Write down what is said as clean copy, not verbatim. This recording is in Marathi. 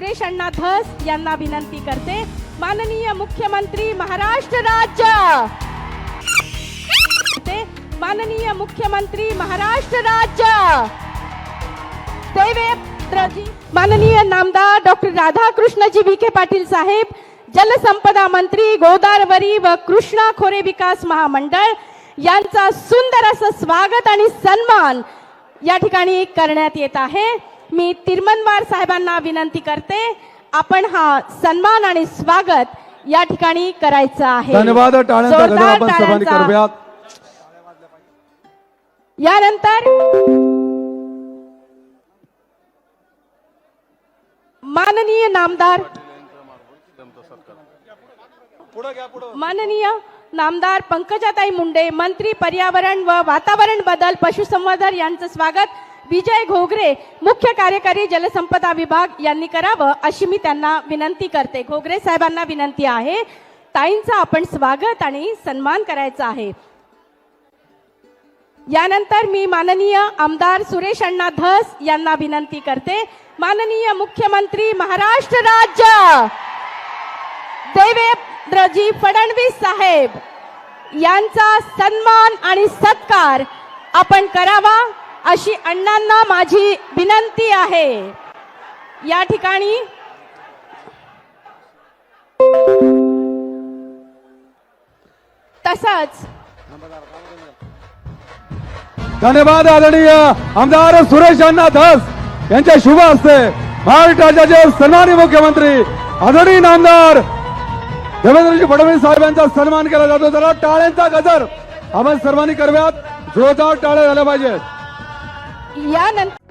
सुरेश अण्णा धस यांना विनंती करते. माननीय मुख्यमंत्री महाराष्ट्र राज्य, माननीय मुख्यमंत्री महाराष्ट्र राज्य, देवेंद्रजी, माननीय नामदार डॉक्टर राधाकृष्णजी विखे पाटील साहेब, जलसंपदा मंत्री, गोदावरी व कृष्णा खोरे विकास महामंडळ यांचा सुंदर असं स्वागत आणि सन्मान या ठिकाणी करण्यात येत आहे. मी तिरमनवार साहेबांना विनंती करते, आपण हा सन्मान आणि स्वागत या ठिकाणी करायचं आहे. धन्यवाद. टाळ्यांचा गजर आपण सर्वांनी करूयात. यानंतर माननीय नामदार पंकजाताई मुंडे, मंत्री पर्यावरण व वातावरण बदल पशुसंवर्धन यांचं स्वागत विजय घोगरे, मुख्य कार्यकारी जलसंपदा विभाग यांनी करावं अशी मी त्यांना विनंती करते. घोगरे साहेबांना विनंती आहे, ताईंचं आपण स्वागत आणि सन्मान करायचा आहे. यानंतर मी माननीय आमदार सुरेश अण्णा धस यांना विनंती करते. माननीय मुख्यमंत्री महाराष्ट्र राज्य, देवेंद्रजी फडणवीस साहेब यांचा सन्मान आणि सत्कार आपण करावा अशी अण्णांना माझी विनंती आहे. या ठिकाणी तसंच धन्यवाद. आदरणीय आमदार सुरेश अण्णा धस यांच्या शुभ हस्ते महाराष्ट्र राज्याचे सन्माननीय मुख्यमंत्री आदरणीय नामदार देवेंद्रजी फडणवीस साहेब यांचा सन्मान केला जातो. जरा टाळ्यांचा गजर आपण सर्वांनी करूयात. जोरदार टाळ्या झाल्या पाहिजेत. यानंतर